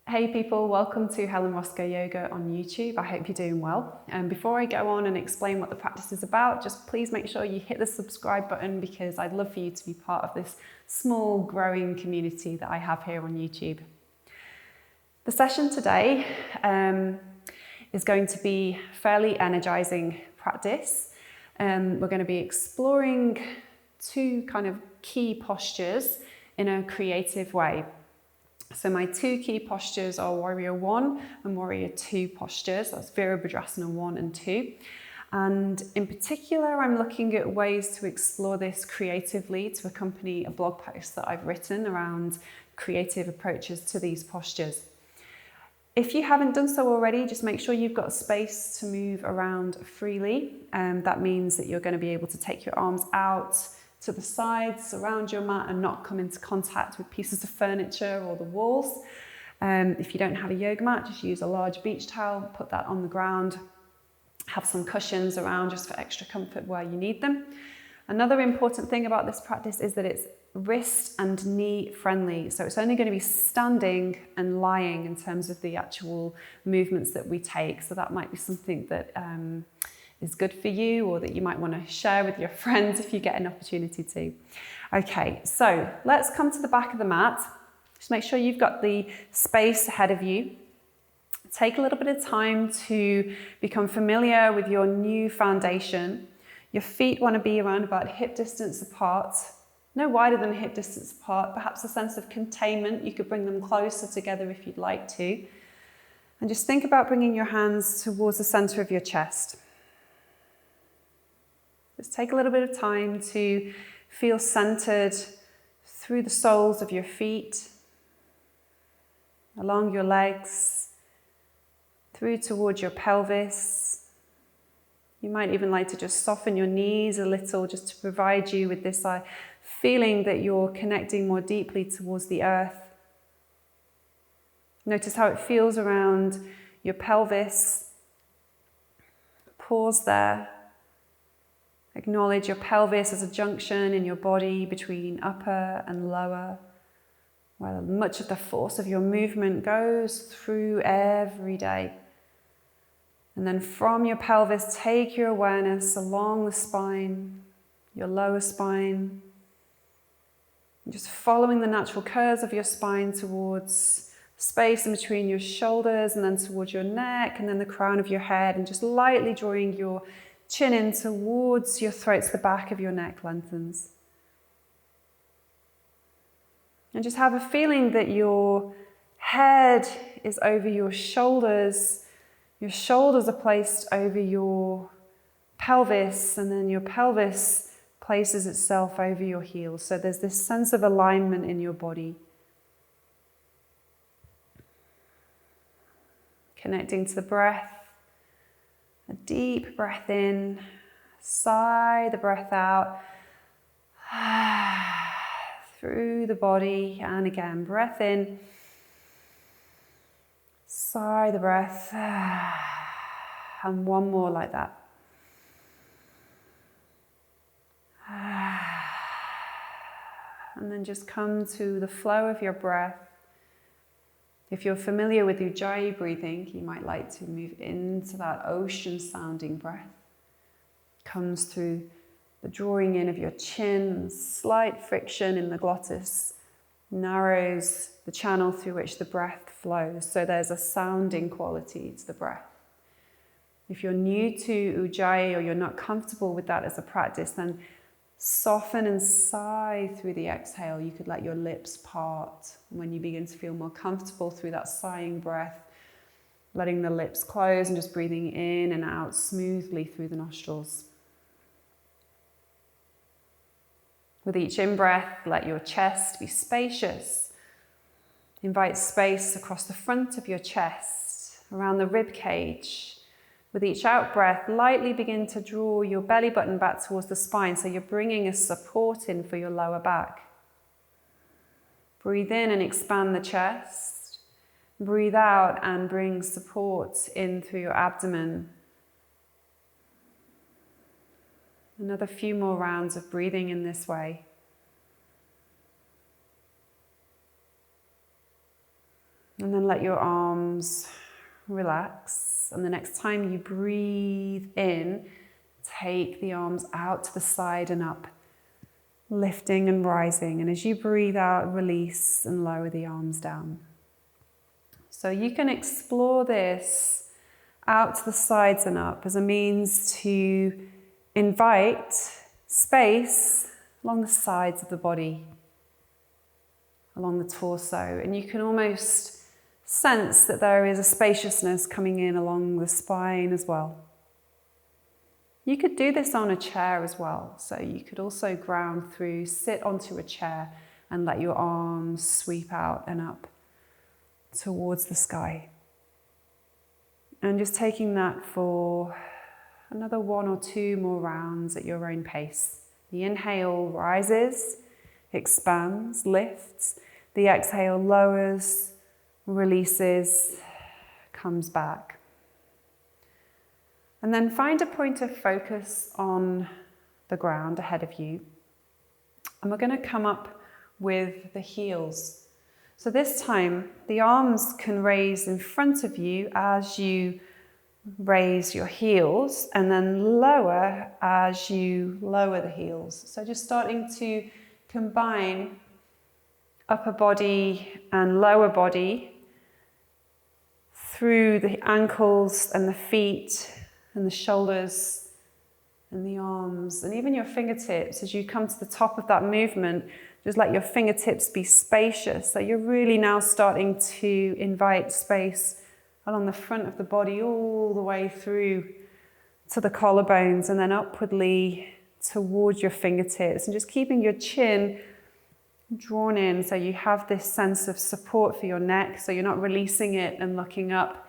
Hey people, welcome to Helen Roscoe Yoga on YouTube. I hope you're doing well. And before I go on and explain what the practice is about, just please make sure you hit the subscribe button because I'd love for you to be part of this small growing community that I have here on YouTube. The session today is going to be fairly energizing practice. We're going to be exploring two kind of key postures in a creative way. So my two key postures are Warrior 1 and Warrior 2 postures. That's Virabhadrasana 1 and 2. And in particular, I'm looking at ways to explore this creatively to accompany a blog post that I've written around creative approaches to these postures. If you haven't done so already, just make sure you've got space to move around freely. That means that you're going to be able to take your arms out to the sides, around your mat, and not come into contact with pieces of furniture or the walls. If you don't have a yoga mat, just use a large beach towel, put that on the ground. Have some cushions around just for extra comfort where you need them. Another important thing about this practice is that it's wrist and knee friendly. So it's only going to be standing and lying in terms of the actual movements that we take. So that might be something that is good for you or that you might want to share with your friends if you get an opportunity to. Okay, so let's come to the back of the mat. Just make sure you've got the space ahead of you. Take a little bit of time to become familiar with your new foundation. Your feet want to be around about hip distance apart, no wider than hip distance apart, perhaps a sense of containment. You could bring them closer together if you'd like to. And just think about bringing your hands towards the center of your chest. Just take a little bit of time to feel centered through the soles of your feet, along your legs, through towards your pelvis. You might even like to just soften your knees a little just to provide you with this feeling that you're connecting more deeply towards the earth. Notice how it feels around your pelvis. Pause there. Acknowledge your pelvis as a junction in your body between upper and lower, where much of the force of your movement goes through every day. And then from your pelvis, take your awareness along the spine, your lower spine, and just following the natural curves of your spine towards space in between your shoulders and then towards your neck and then the crown of your head, and just lightly drawing your chin in towards your throat so the back of your neck lengthens. And just have a feeling that your head is over your shoulders. Your shoulders are placed over your pelvis, and then your pelvis places itself over your heels. So there's this sense of alignment in your body. Connecting to the breath. A deep breath in, sigh the breath out, through the body, and again, breath in, sigh the breath, and one more like that. And then just come to the flow of your breath. If you're familiar with ujjayi breathing, you might like to move into that ocean-sounding breath. Comes through the drawing in of your chin, slight friction in the glottis, narrows the channel through which the breath flows. So there's a sounding quality to the breath. If you're new to ujjayi or you're not comfortable with that as a practice, then soften and sigh through the exhale. You could let your lips part. When you begin to feel more comfortable through that sighing breath, letting the lips close and just breathing in and out smoothly through the nostrils. With each in-breath, let your chest be spacious. Invite space across the front of your chest, around the rib cage. With each out-breath, lightly begin to draw your belly button back towards the spine, so you're bringing a support in for your lower back. Breathe in and expand the chest. Breathe out and bring support in through your abdomen. Another few more rounds of breathing in this way. And then let your arms relax. And the next time you breathe in, take the arms out to the side and up, lifting and rising. And as you breathe out, release and lower the arms down. So you can explore this out to the sides and up as a means to invite space along the sides of the body, along the torso. And you can almost sense that there is a spaciousness coming in along the spine as well. You could do this on a chair as well. So you could also ground through, sit onto a chair and let your arms sweep out and up towards the sky. And just taking that for another 1 or 2 more rounds at your own pace. The inhale rises, expands, lifts. The exhale lowers, releases, comes back. And then find a point of focus on the ground ahead of you. And we're going to come up with the heels. So this time, the arms can raise in front of you as you raise your heels, and then lower as you lower the heels. So just starting to combine upper body and lower body through the ankles and the feet and the shoulders and the arms and even your fingertips. As you come to the top of that movement, just let your fingertips be spacious. So you're really now starting to invite space along the front of the body all the way through to the collarbones and then upwardly towards your fingertips, and just keeping your chin drawn in so you have this sense of support for your neck, so you're not releasing it and looking up.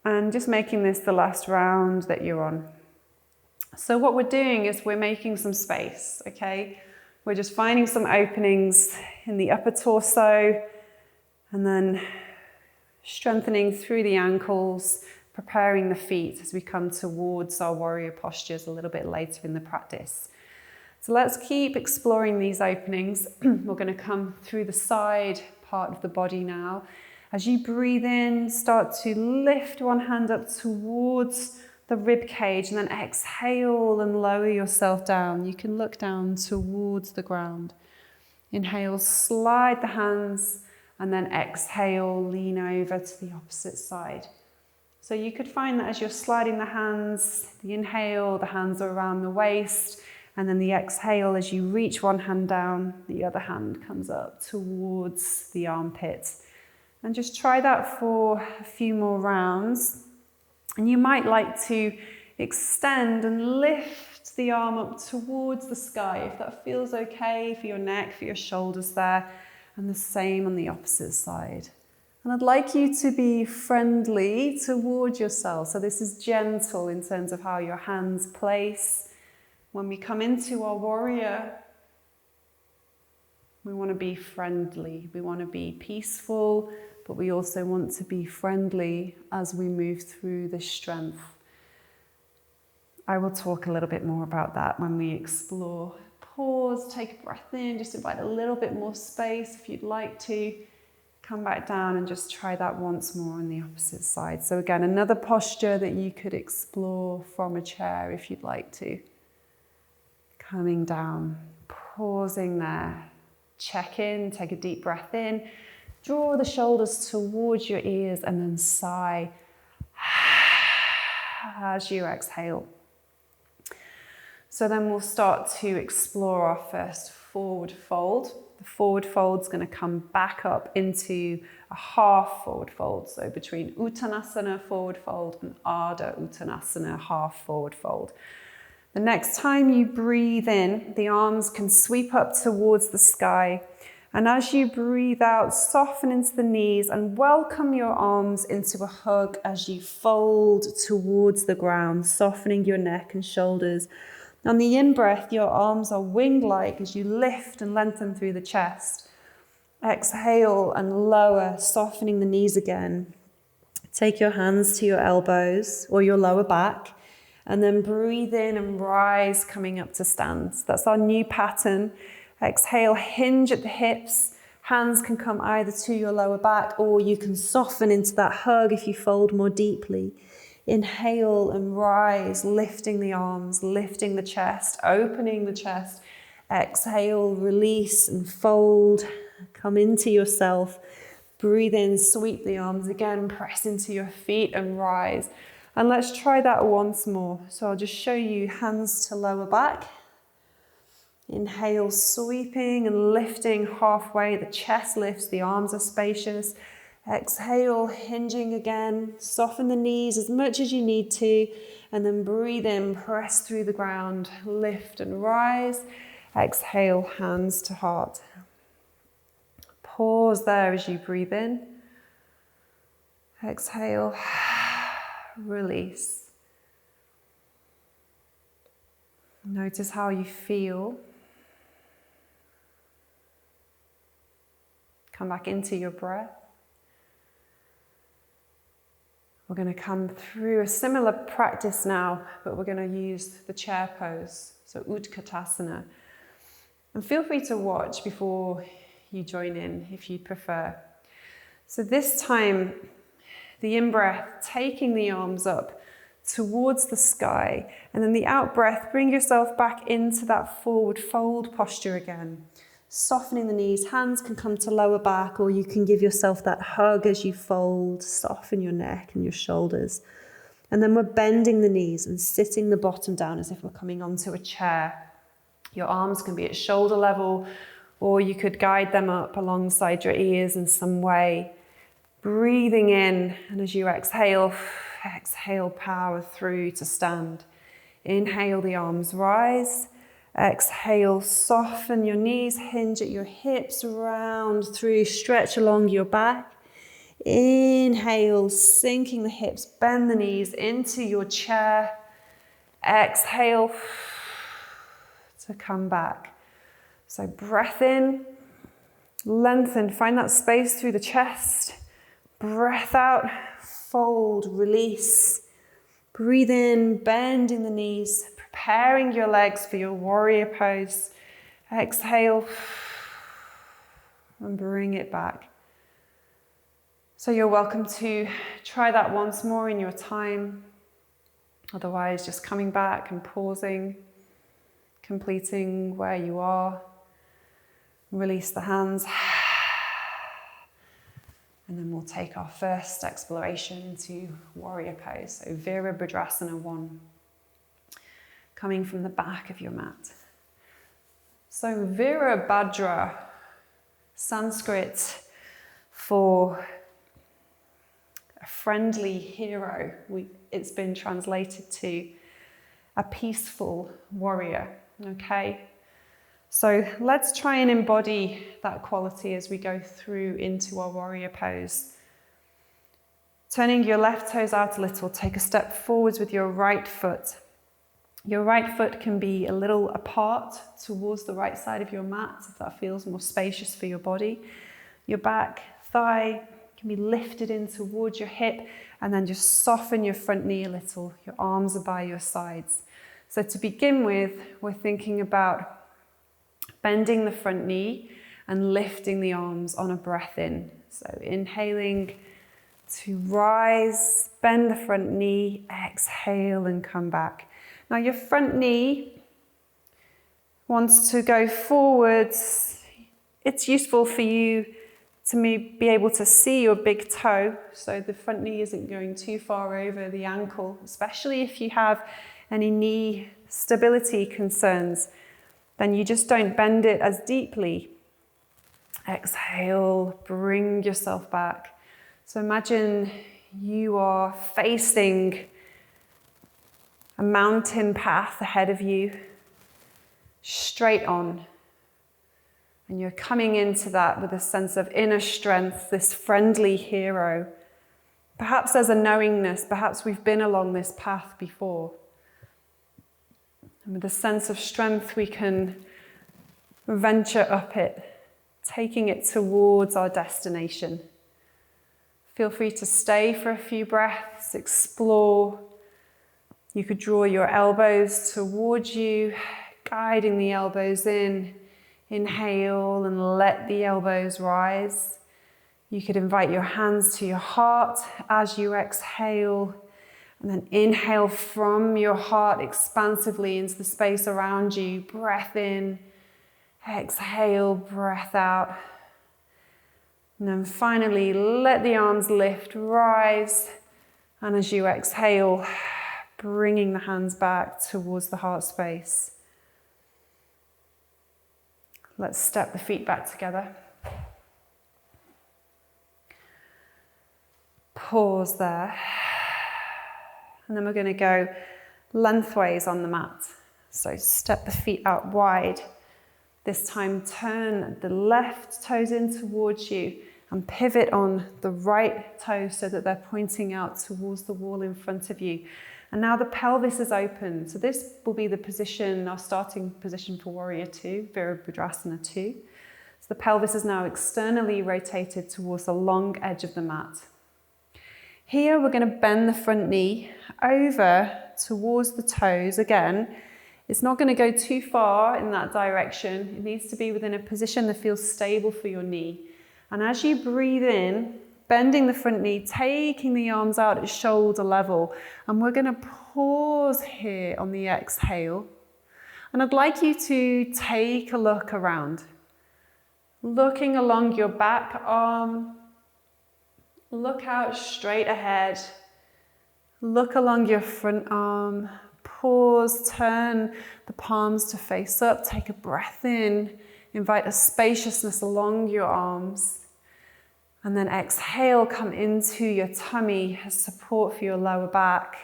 And just making this the last round that you're on. So what we're doing is we're making some space, okay? We're just finding some openings in the upper torso and then strengthening through the ankles, preparing the feet as we come towards our warrior postures a little bit later in the practice. So let's keep exploring these openings. We're going to come through the side part of the body now. As you breathe in, start to lift one hand up towards the rib cage and then exhale and lower yourself down. You can look down towards the ground. Inhale, slide the hands, and then exhale, lean over to the opposite side. So you could find that as you're sliding the hands, the inhale, the hands are around the waist, and then the exhale, as you reach one hand down, the other hand comes up towards the armpit. And just try that for a few more rounds. And you might like to extend and lift the arm up towards the sky, if that feels okay for your neck, for your shoulders there, and the same on the opposite side. And I'd like you to be friendly towards yourself. So this is gentle in terms of how your hands place. When we come into our warrior, we want to be friendly. We want to be peaceful, but we also want to be friendly as we move through this strength. I will talk a little bit more about that when we explore. Pause, take a breath in, just invite a little bit more space if you'd like to. Come back down and just try that once more on the opposite side. So again, another posture that you could explore from a chair if you'd like to. Coming down, pausing there. Check in, take a deep breath in. Draw the shoulders towards your ears and then sigh as you exhale. So then we'll start to explore our first forward fold. The forward fold's going to come back up into a half forward fold. So between Uttanasana forward fold and Ardha Uttanasana half forward fold. The next time you breathe in, the arms can sweep up towards the sky. And as you breathe out, soften into the knees and welcome your arms into a hug as you fold towards the ground, softening your neck and shoulders. On the in-breath, your arms are wing-like as you lift and lengthen through the chest. Exhale and lower, softening the knees again. Take your hands to your elbows or your lower back, and then breathe in and rise, coming up to stand. That's our new pattern. Exhale, hinge at the hips, Hands can come either to your lower back, or you can soften into that hug if you fold more deeply. Inhale and rise, lifting the arms, lifting the chest, opening the chest. Exhale, release and fold. Come into yourself. Breathe in, sweep the arms again, press into your feet and rise. And let's try that once more. So I'll just show you hands to lower back. Inhale, sweeping and lifting halfway. The chest lifts, the arms are spacious. Exhale, hinging again. Soften the knees as much as you need to. And then breathe in, press through the ground, lift and rise. Exhale, hands to heart. Pause there as you breathe in. Exhale, release. Notice how you feel. Come back into your breath. We're going to come through a similar practice now, but we're going to use the chair pose, so Utkatasana. And feel free to watch before you join in if you'd prefer. So this time, the in-breath, taking the arms up towards the sky, and then the out-breath, bring yourself back into that forward fold posture again. Softening the knees, hands can come to lower back, or you can give yourself that hug as you fold, soften your neck and your shoulders. And then we're bending the knees and sitting the bottom down as if we're coming onto a chair. Your arms can be at shoulder level, or you could guide them up alongside your ears in some way. Breathing in, and as you exhale, power through to stand. Inhale, the arms rise. Exhale, soften your knees, hinge at your hips, round through, stretch along your back. Inhale, sinking the hips, bend the knees into your chair. Exhale to come back. So breath in, lengthen, find that space through the chest. Breath out, fold, release. Breathe in, bending the knees, preparing your legs for your warrior pose. Exhale and bring it back. So you're welcome to try that once more in your time. Otherwise, just coming back and pausing, completing where you are. Release the hands. And then we'll take our first exploration to warrior pose. So Virabhadrasana I. Coming from the back of your mat. So Virabhadra, Sanskrit for a friendly hero. It's been translated to a peaceful warrior, okay? So let's try and embody that quality as we go through into our warrior pose. Turning your left toes out a little, take a step forwards with your right foot. Your right foot can be a little apart towards the right side of your mat, if that feels more spacious for your body. Your back thigh can be lifted in towards your hip, and then just soften your front knee a little. Your arms are by your sides. So to begin with, we're thinking about bending the front knee and lifting the arms on a breath in. So inhaling to rise, bend the front knee, exhale and come back. Now your front knee wants to go forwards. It's useful for you to be able to see your big toe, so the front knee isn't going too far over the ankle, especially if you have any knee stability concerns. Then you just don't bend it as deeply. Exhale, bring yourself back. So imagine you are facing a mountain path ahead of you, straight on. And you're coming into that with a sense of inner strength, this friendly hero. Perhaps there's a knowingness, perhaps we've been along this path before. And with a sense of strength, we can venture up it, taking it towards our destination. Feel free to stay for a few breaths, explore. You could draw your elbows towards you, guiding the elbows in. Inhale and let the elbows rise. You could invite your hands to your heart as you exhale, and then inhale from your heart expansively into the space around you. Breath in, exhale, breath out. And then finally, let the arms lift, rise. And as you exhale, bringing the hands back towards the heart space. Let's step the feet back together. Pause there. And then we're going to go lengthways on the mat. So step the feet out wide. This time turn the left toes in towards you and pivot on the right toes so that they're pointing out towards the wall in front of you. And now the pelvis is open. So this will be the position, our starting position for Warrior II, Virabhadrasana II. So the pelvis is now externally rotated towards the long edge of the mat. Here we're going to bend the front knee over towards the toes again. It's not going to go too far in that direction. It needs to be within a position that feels stable for your knee. And as you breathe in, bending the front knee, taking the arms out at shoulder level. And we're going to pause here on the exhale. And I'd like you to take a look around. Looking along your back arm. Look out straight ahead. Look along your front arm. Pause, turn the palms to face up. Take a breath in. Invite a spaciousness along your arms. And then exhale, come into your tummy as support for your lower back.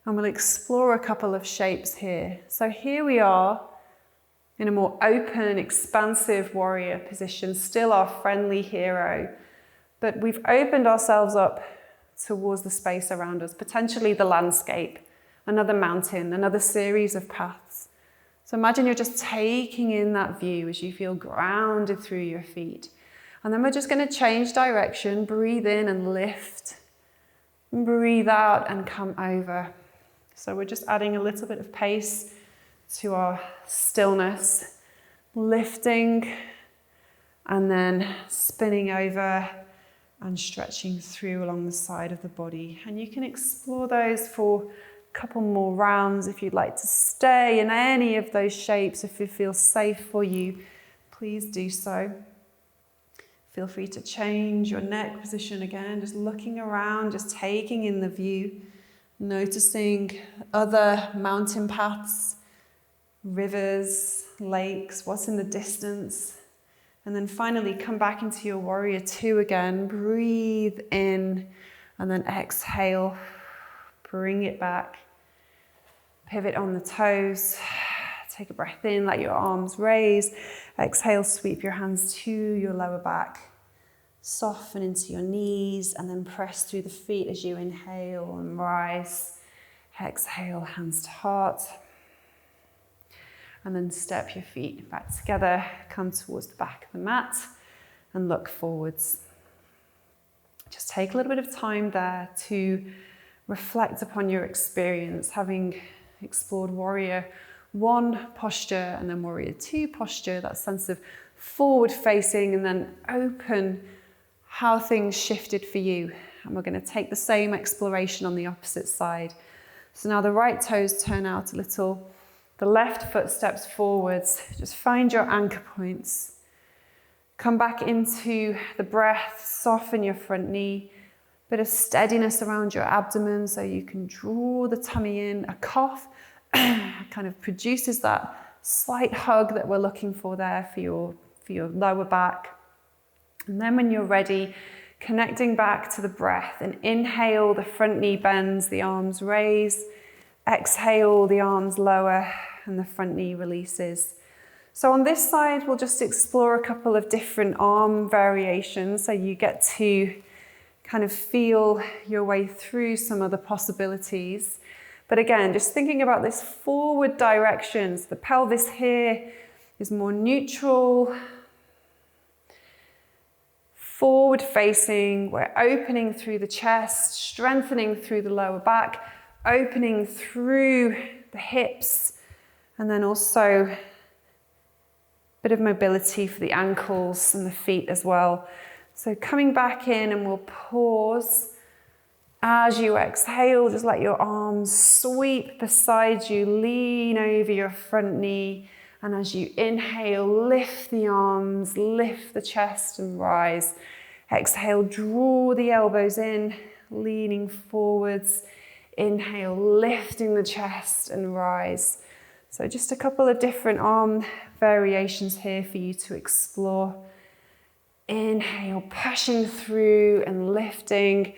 And we'll explore a couple of shapes here. So here we are in a more open, expansive warrior position, still our friendly hero. But we've opened ourselves up towards the space around us, potentially the landscape, another mountain, another series of paths. So imagine you're just taking in that view as you feel grounded through your feet. And then we're just going to change direction, breathe in and lift, breathe out and come over. So we're just adding a little bit of pace to our stillness, lifting and then spinning over and stretching through along the side of the body. And you can explore those for a couple more rounds if you'd like to stay in any of those shapes. If it feels safe for you, please do so. Feel free to change your neck position again, just looking around, just taking in the view, noticing other mountain paths, rivers, lakes, what's in the distance. And then finally come back into your Warrior II again. Breathe in and then exhale. Bring it back. Pivot on the toes. Take a breath in, let your arms raise. Exhale, sweep your hands to your lower back. Soften into your knees and then press through the feet as you inhale and rise. Exhale, hands to heart. And then step your feet back together, come towards the back of the mat and look forwards. Just take a little bit of time there to reflect upon your experience, having explored Warrior I posture and then Warrior II posture, that sense of forward facing and then open, how things shifted for you. And we're going to take the same exploration on the opposite side. So now the right toes turn out a little. The left foot steps forwards. Just find your anchor points. Come back into the breath. Soften your front knee. Bit of steadiness around your abdomen so you can draw the tummy in. A cough kind of produces that slight hug that we're looking for there for your lower back. And then when you're ready, connecting back to the breath. And inhale, the front knee bends, the arms raise. Exhale, the arms lower and the front knee releases. So on this side, we'll just explore a couple of different arm variations so you get to kind of feel your way through some of the possibilities. But again, just thinking about this forward direction. So the pelvis here is more neutral, forward facing. We're opening through the chest, strengthening through the lower back, opening through the hips, and then also Bit of mobility for the ankles and the feet as well. So coming back in, and we'll pause. As you exhale, just let your arms sweep beside you, lean over your front knee. And as you inhale, lift the arms, lift the chest and rise. Exhale, draw the elbows in, leaning forwards. Inhale, lifting the chest and rise. So just a couple of different arm variations here for you to explore. Inhale, pushing through and lifting.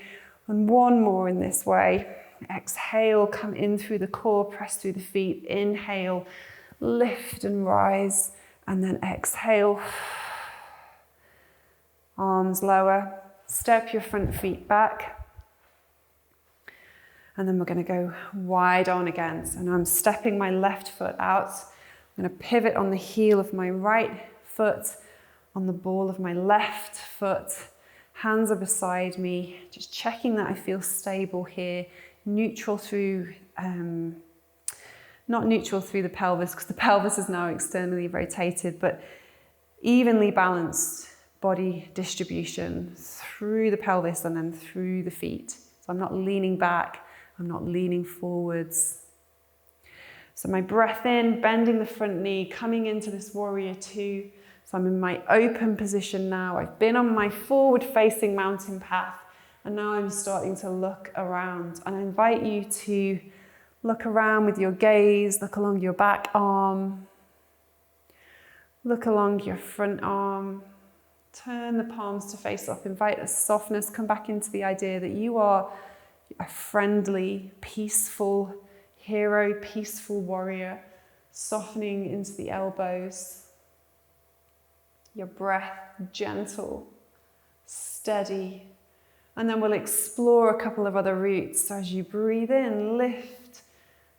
And one more in this way. Exhale, come in through the core, press through the feet. Inhale, lift and rise. And then exhale. Arms lower. Step your front feet back. And then we're going to go wide on again. So now I'm stepping my left foot out. I'm going to pivot on the heel of my right foot, on the ball of my left foot. Hands are beside me, just checking that I feel stable here. Neutral through, not neutral through the pelvis, because the pelvis is now externally rotated, but evenly balanced body distribution through the pelvis and then through the feet. So I'm not leaning back. I'm not leaning forwards. So my breath in, bending the front knee, coming into this warrior two. So I'm in my open position now. I've been on my forward facing mountain path, and now I'm starting to look around. And I invite you to look around with your gaze, look along your back arm, look along your front arm, turn the palms to face up, invite a softness, come back into the idea that you are a friendly, peaceful hero, peaceful warrior, softening into the elbows. Your breath gentle, steady. And then we'll explore a couple of other routes. So as you breathe in, lift,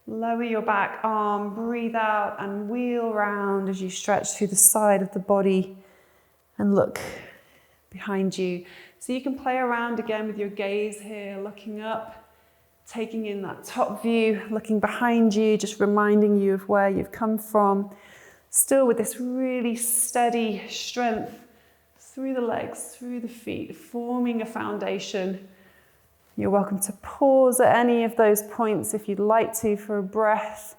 lower your back arm, breathe out and wheel round as you stretch through the side of the body and look behind you. So you can play around again with your gaze here, looking up, taking in that top view, looking behind you, just reminding you of where you've come from. Still with this really steady strength through the legs, through the feet, forming a foundation. You're welcome to pause at any of those points if you'd like to for a breath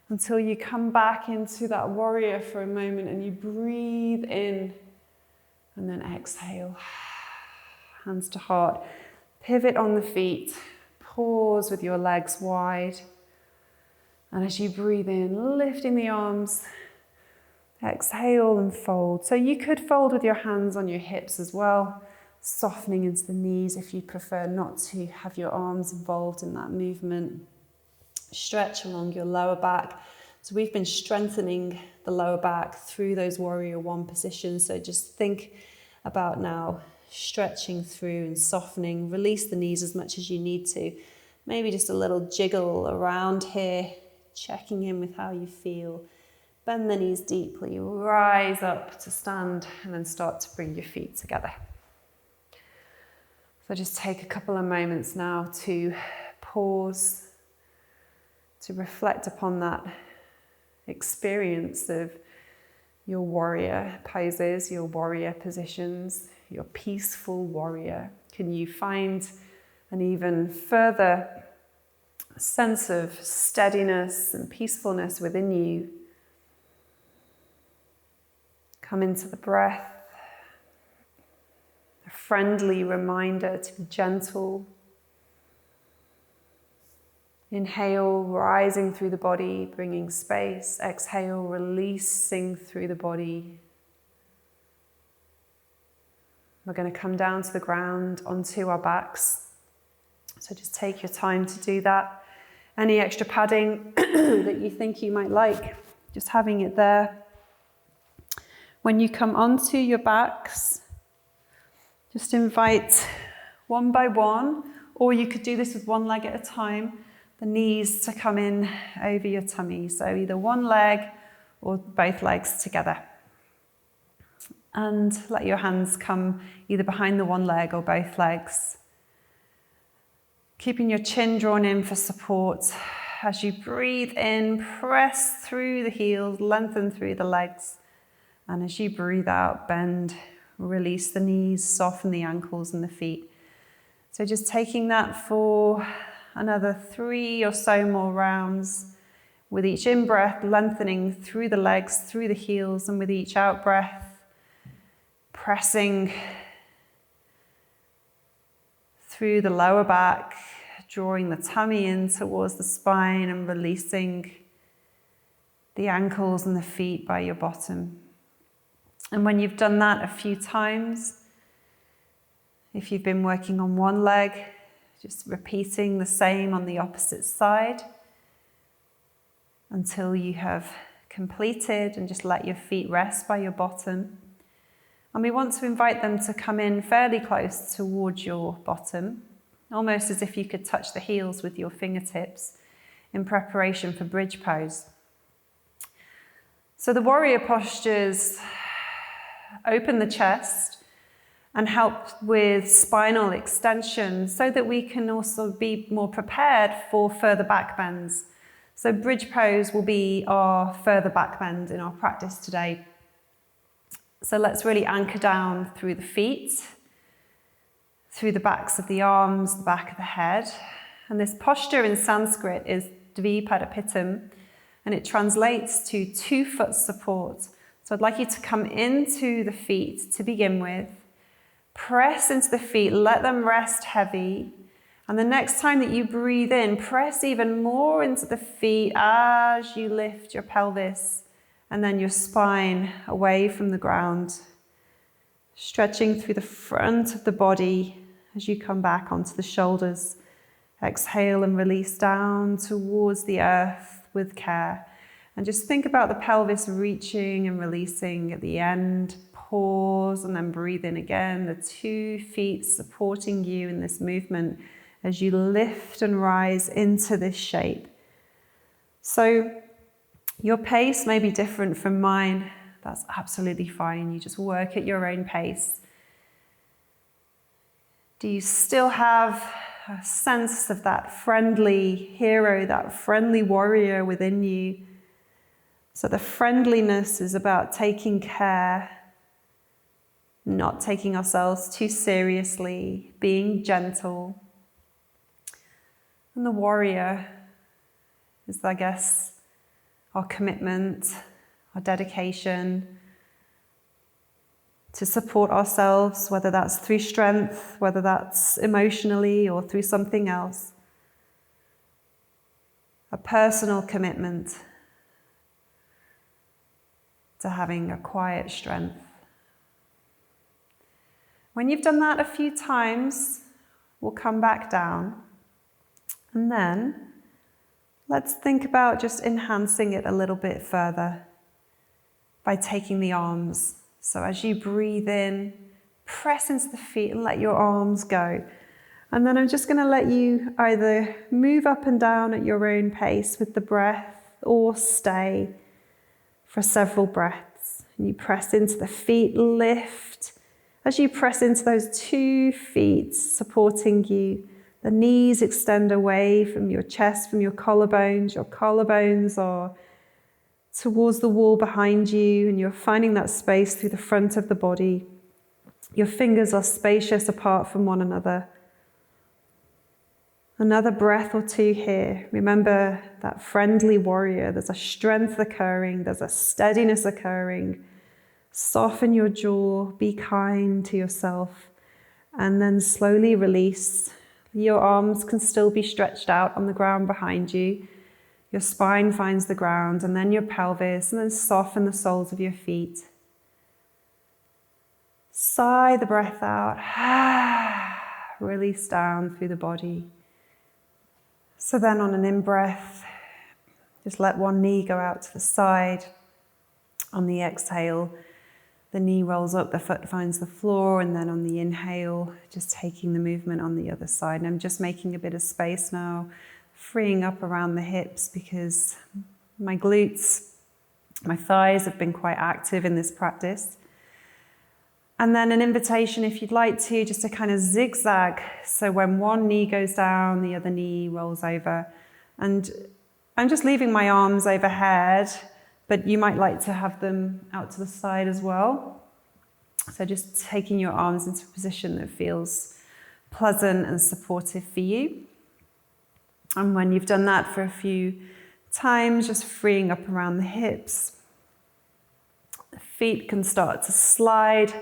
until you come back into that warrior for a moment and you breathe in and then exhale. Hands to heart. Pivot on the feet. Pause with your legs wide. And as you breathe in, lifting the arms, exhale and fold. So you could fold with your hands on your hips as well, softening into the knees if you prefer not to have your arms involved in that movement. Stretch along your lower back. So we've been strengthening the lower back through those warrior one positions. So just think about now stretching through and softening. Release the knees as much as you need to. Maybe just a little jiggle around here, checking in with how you feel. Bend the knees deeply, rise up to stand, and then start to bring your feet together. So just take a couple of moments now to pause, to reflect upon that experience of your warrior poses, your warrior positions, your peaceful warrior. Can you find an even further sense of steadiness and peacefulness within you? Come into the breath, a friendly reminder to be gentle. Inhale, rising through the body, bringing space. Exhale, releasing through the body. We're going to come down to the ground onto our backs. So just take your time to do that. Any extra padding that you think you might like, just having it there. When you come onto your backs, just invite one by one, or you could do this with one leg at a time, the knees to come in over your tummy. So either one leg or both legs together. And let your hands come either behind the one leg or both legs. Keeping your chin drawn in for support. As you breathe in, press through the heels, lengthen through the legs. And as you breathe out, bend, release the knees, soften the ankles and the feet. So just taking that for another 3 or so more rounds. With each in-breath, lengthening through the legs, through the heels, and with each out-breath, pressing through the lower back, drawing the tummy in towards the spine and releasing the ankles and the feet by your bottom. And when you've done that a few times, if you've been working on one leg, just repeating the same on the opposite side until you have completed, and just let your feet rest by your bottom. And we want to invite them to come in fairly close towards your bottom, almost as if you could touch the heels with your fingertips in preparation for bridge pose. So the warrior postures open the chest and help with spinal extension so that we can also be more prepared for further back bends. So bridge pose will be our further back bend in our practice today. So let's really anchor down through the feet, through the backs of the arms, the back of the head. And this posture in Sanskrit is Dvipadapitam, and it translates to 2-foot support. So I'd like you to come into the feet to begin with. Press into the feet, let them rest heavy. And the next time that you breathe in, press even more into the feet as you lift your pelvis and then your spine away from the ground. Stretching through the front of the body as you come back onto the shoulders. Exhale and release down towards the earth with care. And just think about the pelvis reaching and releasing at the end. Pause and then breathe in again. The 2 feet supporting you in this movement as you lift and rise into this shape. So your pace may be different from mine. That's absolutely fine. You just work at your own pace. Do you still have a sense of that friendly hero, that friendly warrior within you? So the friendliness is about taking care, not taking ourselves too seriously, being gentle. And the warrior is, I guess, our commitment, our dedication to support ourselves, whether that's through strength, whether that's emotionally or through something else. A personal commitment to having a quiet strength. When you've done that a few times, we'll come back down. And then let's think about just enhancing it a little bit further by taking the arms. So as you breathe in, press into the feet and let your arms go. And then I'm just going to let you either move up and down at your own pace with the breath or stay for several breaths. And you press into the feet, lift. As you press into those 2 feet supporting you, the knees extend away from your chest, from your collarbones. Your collarbones are towards the wall behind you, and you're finding that space through the front of the body. Your fingers are spacious apart from one another. Another breath or 2 here. Remember that friendly warrior. There's a strength occurring. There's a steadiness occurring. Soften your jaw. Be kind to yourself. And then slowly release. Your arms can still be stretched out on the ground behind you. Your spine finds the ground, and then your pelvis, and then soften the soles of your feet. Sigh the breath out. Release down through the body. So then on an in-breath, just let one knee go out to the side. On the exhale, the knee rolls up, the foot finds the floor, and then on the inhale, just taking the movement on the other side. And I'm just making a bit of space now, freeing up around the hips because my glutes, my thighs have been quite active in this practice. And then an invitation, if you'd like to, just to kind of zigzag. So when one knee goes down, the other knee rolls over. And I'm just leaving my arms overhead, but you might like to have them out to the side as well. So just taking your arms into a position that feels pleasant and supportive for you. And when you've done that for a few times, just freeing up around the hips. The feet can start to slide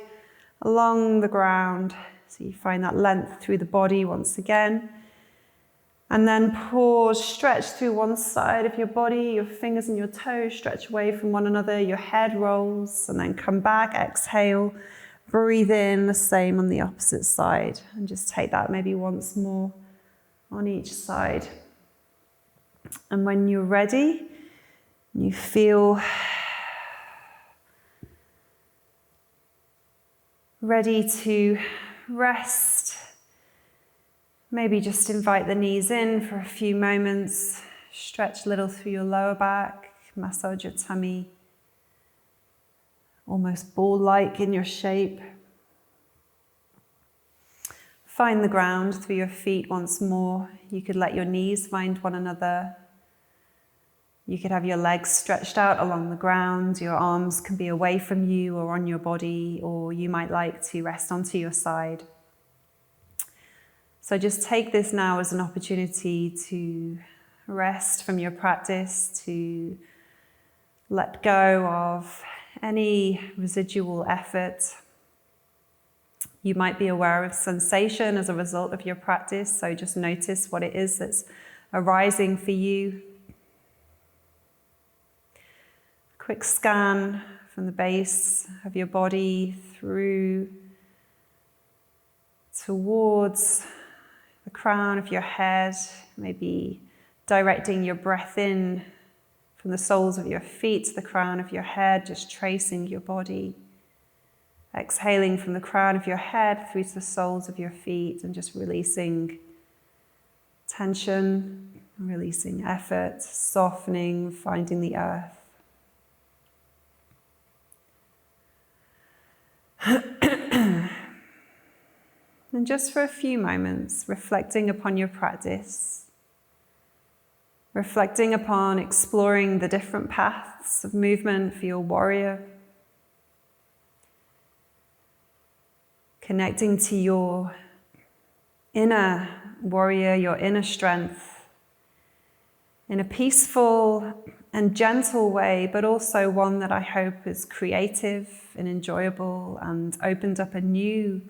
along the ground. So you find that length through the body once again. And then pause, stretch through one side of your body, your fingers and your toes stretch away from one another, your head rolls, and then come back, exhale, breathe in, the same on the opposite side. And just take that maybe once more on each side. And when you're ready, you feel ready to rest. Maybe just invite the knees in for a few moments. Stretch a little through your lower back. Massage your tummy. Almost ball-like in your shape. Find the ground through your feet once more. You could let your knees find one another. You could have your legs stretched out along the ground. Your arms can be away from you or on your body, or you might like to rest onto your side. So just take this now as an opportunity to rest from your practice, to let go of any residual effort. You might be aware of sensation as a result of your practice, so just notice what it is that's arising for you. Quick scan from the base of your body through towards the crown of your head, maybe directing your breath in from the soles of your feet to the crown of your head, just tracing your body. Exhaling from the crown of your head through to the soles of your feet and just releasing tension, releasing effort, softening, finding the earth. And just for a few moments, reflecting upon your practice, reflecting upon exploring the different paths of movement for your warrior, connecting to your inner warrior, your inner strength, in a peaceful and gentle way, but also one that I hope is creative and enjoyable and opened up a new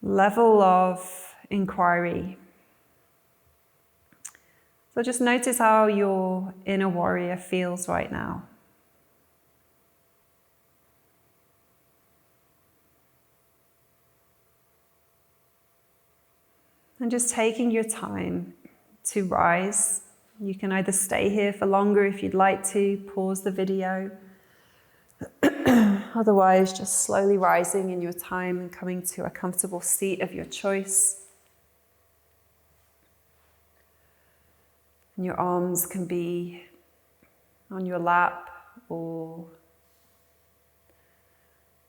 level of inquiry. So just notice how your inner warrior feels right now. And just taking your time to rise. You can either stay here for longer if you'd like to, pause the video. Otherwise, just slowly rising in your time and coming to a comfortable seat of your choice. And your arms can be on your lap or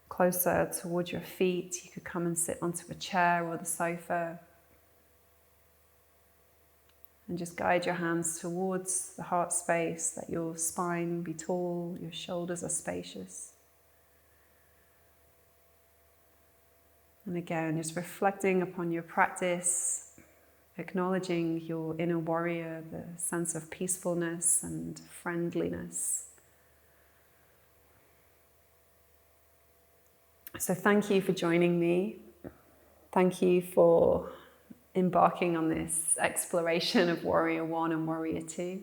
closer towards your feet. You could come and sit onto a chair or the sofa. And just guide your hands towards the heart space, let your spine be tall, your shoulders are spacious. And again, just reflecting upon your practice, acknowledging your inner warrior, the sense of peacefulness and friendliness. So thank you for joining me. Thank you for embarking on this exploration of Warrior 1 and Warrior 2.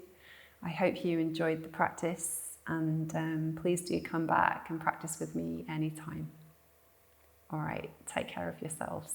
I hope you enjoyed the practice, and please do come back and practice with me anytime. All right, take care of yourselves.